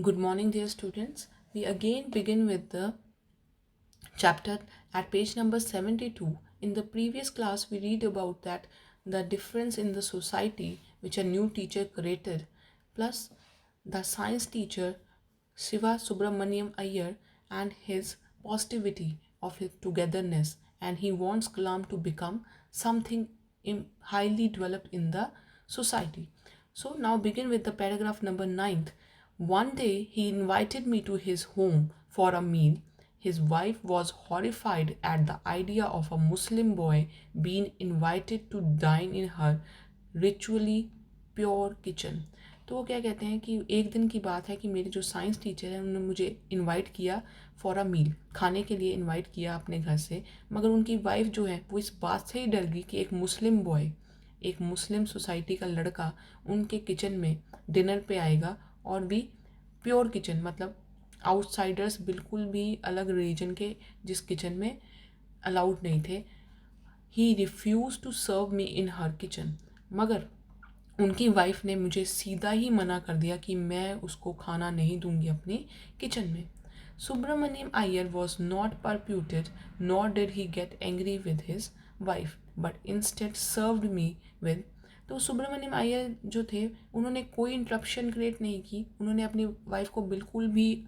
Good morning, dear students. We again begin with the chapter at page number 72. In the previous class, we read about that the difference in the society which a new teacher created, plus the science teacher Shiva Subramaniam Iyer and his positivity of his togetherness, and he wants Kalam to become something highly developed in the society. So now begin with the paragraph number 9. One day he invited me to his home for a meal. His wife was horrified at the idea of a Muslim boy being invited to dine in her ritually pure kitchen. तो वो क्या कहते हैं कि एक दिन की बात है कि मेरे जो साइंस टीचर हैं उन्होंने मुझे इनवाइट किया फॉर अ मील, खाने के लिए इनवाइट किया अपने घर से, मगर उनकी वाइफ जो है वो इस बात से ही डर गई कि एक मुस्लिम बॉय, एक मुस्लिम सोसाइटी का लड़का उनके किचन में डिनर पे आएगा, और भी प्योर किचन मतलब आउटसाइडर्स बिल्कुल भी अलग रिलीजन के जिस किचन में अलाउड नहीं थे. He refused to serve me in her kitchen. मगर उनकी वाइफ ने मुझे सीधा ही मना कर दिया कि मैं उसको खाना नहीं दूंगी अपनी किचन में. Subramaniam Iyer was not persecuted, nor did he get angry with his wife, but instead served me with. तो सुब्रमण्यम अय्यर जो थे उन्होंने कोई इंटरप्शन क्रिएट नहीं की, उन्होंने अपनी वाइफ को बिल्कुल भी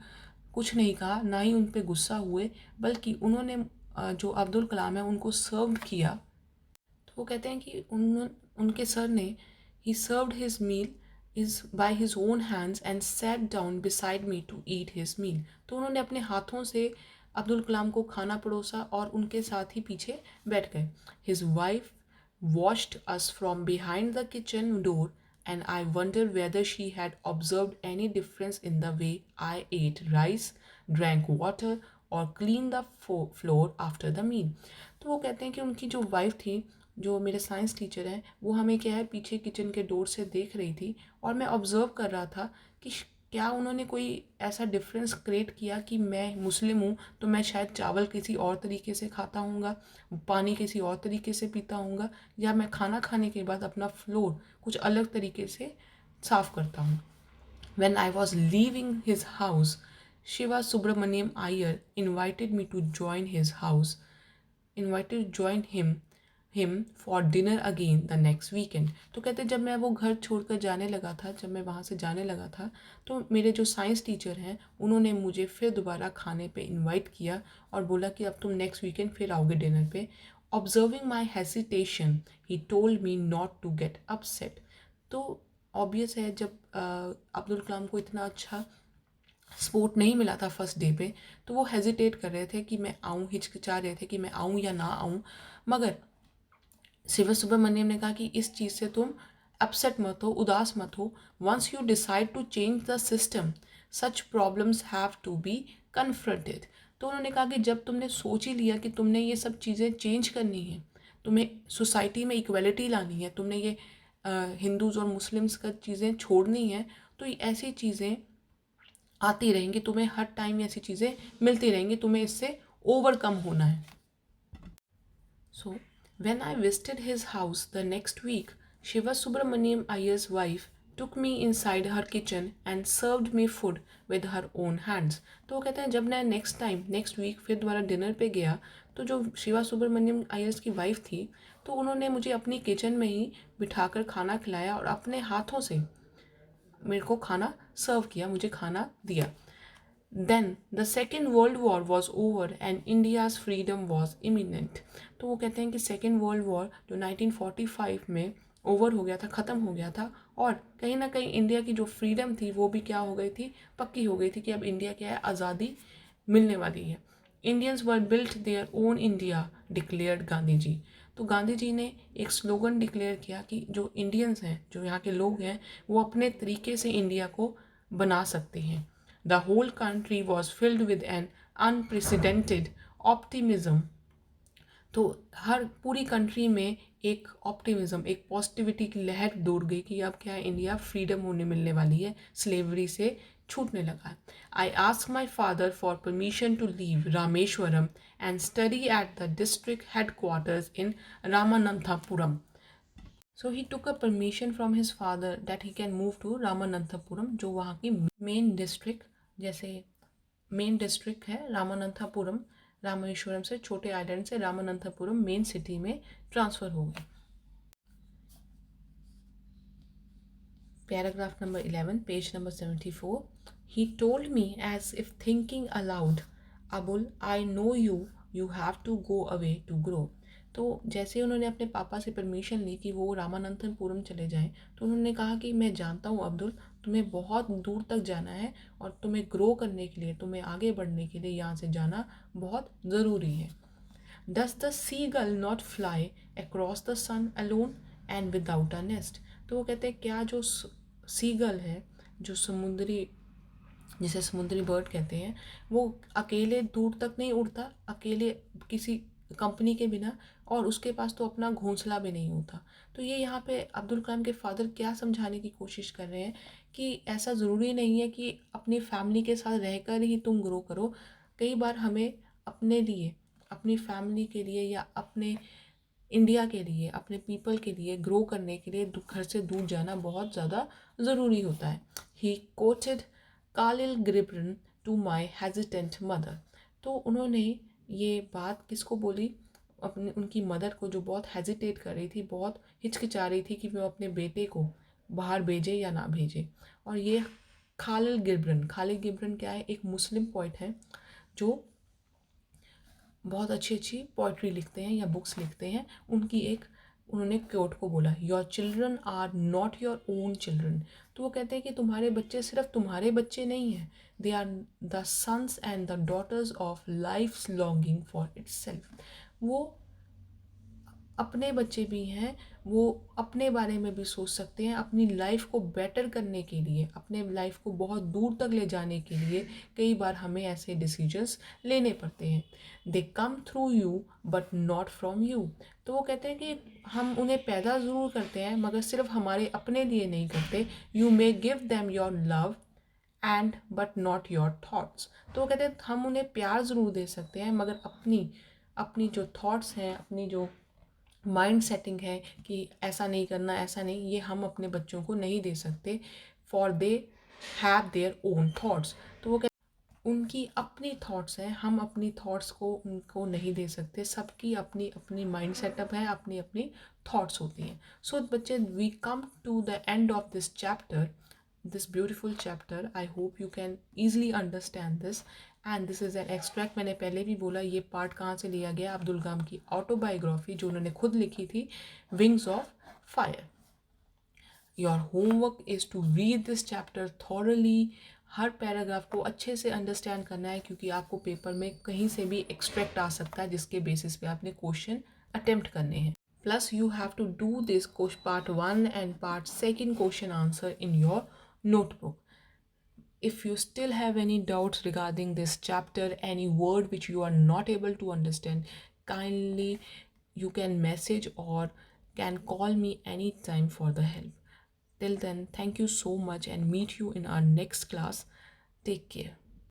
कुछ नहीं कहा, ना ही उन पर गुस्सा हुए, बल्कि उन्होंने जो अब्दुल कलाम है उनको सर्व किया. तो वो कहते हैं कि उनके सर ने he served his meal is by his own hands and sat down beside me to eat his meal. तो उन्होंने अपने हाथों से अब्दुल कलाम को खाना परोसा और उनके साथ ही पीछे बैठ गए. His wife watched us from behind the kitchen door and I wondered whether she had observed any difference in the way I ate rice, drank water or cleaned the floor after the meal. तो वो कहते हैं कि उनकी जो wife थी, जो मेरे साइंस टीचर हैं, वो हमें क्या है पीछे किचन के डोर से देख रही थी, और मैं ऑब्ज़र्व कर रहा था कि क्या उन्होंने कोई ऐसा डिफरेंस क्रिएट किया कि मैं मुस्लिम हूँ तो मैं शायद चावल किसी और तरीके से खाता हूँगा, पानी किसी और तरीके से पीता हूँगा, या मैं खाना खाने के बाद अपना फ्लोर कुछ अलग तरीके से साफ़ करता हूँ. When I was leaving his house, Shiva Subramaniam Iyer invited me to join his house, invited to join him for dinner again the next weekend. तो कहते जब मैं वो घर छोड़कर जाने लगा था, जब मैं वहाँ से जाने लगा था, तो मेरे जो साइंस टीचर हैं उन्होंने मुझे फिर दोबारा खाने पे इनवाइट किया और बोला कि अब तुम नेक्स्ट वीकेंड फिर आओगे डिनर पे. Observing my hesitation he told me not to get upset. तो ऑब्वियस है जब अब्दुल कलाम को इतना अच्छा सपोर्ट नहीं मिला था फर्स्ट डे पे, तो वो हेजिटेट कर रहे थे कि मैं आऊँ, हिचकिचा रहे थे कि मैं आऊँ या ना आऊँ. मगर शिवा सुब्रमण्यम ने कहा कि इस चीज़ से तुम अपसेट मत हो, उदास मत हो. Once you decide to change the system such problems have to be confronted. तो उन्होंने कहा कि जब तुमने सोच ही लिया कि तुमने ये सब चीज़ें चेंज करनी है, तुम्हें सोसाइटी में इक्वलिटी लानी है, तुमने ये हिंदूज़ और मुस्लिम्स का चीज़ें छोड़नी है, तो ऐसी चीज़ें आती रहेंगी, तुम्हें हर टाइम ऐसी चीज़ें मिलती रहेंगी, तुम्हें इससे ओवरकम होना है. So, when I visited his house the next week, Shiva Subramaniam Iyer's wife took me inside her kitchen and served me food with her own hands. तो वो कहते हैं जब मैं नेक्स्ट वीक फिर दोबारा डिनर पे गया, तो जो शिवा सुब्रमण्यम अयर्स की वाइफ थी, तो उन्होंने मुझे अपनी किचन में ही बिठाकर खाना खिलाया और अपने हाथों से मेरे को खाना सर्व किया, मुझे खाना दिया. Then the Second World War was over and India's freedom was imminent. तो वो कहते हैं कि सेकेंड वर्ल्ड वॉर जो 1945 में ओवर हो गया था, ख़त्म हो गया था, और कहीं ना कहीं इंडिया की जो फ्रीडम थी वो भी क्या हो गई थी, पक्की हो गई थी कि अब इंडिया क्या है, आज़ादी मिलने वाली है. Indians were built their own India declared Gandhi ji. तो गांधी जी ने एक स्लोगन डिक्लेयर किया कि जो इंडियंस हैं, जो यहाँ के लोग हैं, वो अपने तरीके से इंडिया को बना सकते हैं. The whole country was filled with an unprecedented optimism. तो हर पूरी कंट्री में एक ऑप्टिमिज्म, एक पॉजिटिविटी की लहर दौड़ गई कि अब क्या है, इंडिया फ्रीडम होने मिलने वाली है, स्लेवरी से छूटने लगा है. I ask my father for permission to leave Rameswaram and study at the district headquarters in Ramanathapuram. So he took a permission from his father that he can move to Ramanathapuram, जो वहाँ की मेन डिस्ट्रिक्ट, जैसे main district है रामानंथपुरम, रामेश्वरम से, छोटे island से Ramanathapuram main city में transfer हो गए। Paragraph number 11, page number 74. He told me as if thinking aloud, Abul, I know you, you have to go away to grow. तो जैसे उन्होंने अपने पापा से परमिशन ली कि वो रामानंथपुरम चले जाएं, तो उन्होंने कहा कि मैं जानता हूँ अब्दुल, तुम्हें बहुत दूर तक जाना है और तुम्हें ग्रो करने के लिए, तुम्हें आगे बढ़ने के लिए यहाँ से जाना बहुत ज़रूरी है। Does the seagull not fly across the sun alone and without a nest? तो वो कहते हैं क्या जो सीगल है, जो समुद्री, जिसे समुद्री बर्ड कहते हैं, वो अकेले दूर तक नहीं उड़ता, अकेले किसी कंपनी के बिना, और उसके पास तो अपना घोंसला भी नहीं होता। तो ये यहाँ पे अब्दुल कलाम के फादर क्या समझाने की कोशिश कर रहे हैं कि ऐसा ज़रूरी नहीं है कि अपनी फैमिली के साथ रहकर ही तुम ग्रो करो। कई बार हमें अपने लिए, अपनी फैमिली के लिए या अपने इंडिया के लिए, अपने पीपल के लिए ग्रो करने के लिए घर से दूर जाना बहुत ज़्यादा ज़रूरी होता है। He quoted Kahlil Gibran to my hesitant mother. तो उन्होंने ये बात किसको बोली? अपने, उनकी मदर को, जो बहुत हेजिटेट कर रही थी, बहुत हिचकिचा रही थी कि वो अपने बेटे को बाहर भेजे या ना भेजे। और ये खालिल गिब्रन क्या है? एक मुस्लिम पोइट है जो बहुत अच्छी अच्छी पोइट्री लिखते हैं या बुक्स लिखते हैं। उनकी एक, उन्होंने कोट को बोला, your children are not your own children. तो वो कहते हैं कि तुम्हारे बच्चे सिर्फ तुम्हारे बच्चे नहीं हैं, they are the sons and the daughters of life's longing for itself. वो अपने बच्चे भी हैं, वो अपने बारे में भी सोच सकते हैं, अपनी लाइफ को बेटर करने के लिए, अपने लाइफ को बहुत दूर तक ले जाने के लिए कई बार हमें ऐसे डिसीजंस लेने पड़ते हैं। They come through you but not from you. तो वो कहते हैं कि हम उन्हें पैदा ज़रूर करते हैं मगर सिर्फ हमारे अपने लिए नहीं करते। You may give them your love and but not your thoughts. तो वो कहते हैं हम उन्हें प्यार ज़रूर दे सकते हैं मगर अपनी अपनी जो थाट्स हैं, अपनी जो माइंड सेटिंग है कि ऐसा नहीं करना, ऐसा नहीं, ये हम अपने बच्चों को नहीं दे सकते। For they have their own thoughts. तो वो उनकी अपनी थॉट्स हैं, हम अपनी थॉट्स को उनको नहीं दे सकते। सबकी अपनी अपनी माइंड सेटअप है, अपनी अपनी थॉट्स होती हैं। सो बच्चे, we come to the end of this chapter, this beautiful chapter. I hope you can easily understand this, and this is an extract. मैंने पहले भी बोला ये पार्ट कहाँ से लिया गया? अब्दुल कलाम की ऑटोबायोग्राफी जो उन्होंने खुद लिखी थी, wings of fire. Your homework is to read this chapter thoroughly. हर पैराग्राफ को अच्छे से अंडरस्टैंड करना है क्योंकि आपको पेपर में कहीं से भी एक्सट्रैक्ट आ सकता है जिसके बेसिस पे आपने क्वेश्चन अटेम्प्ट करने हैं। Plus you have to do this part 1 and part 2 question answer in your notebook. If you still have any doubts regarding this chapter, any word which you are not able to understand, kindly you can message or can call me anytime for the help. Till then, thank you so much and meet you in our next class. Take care.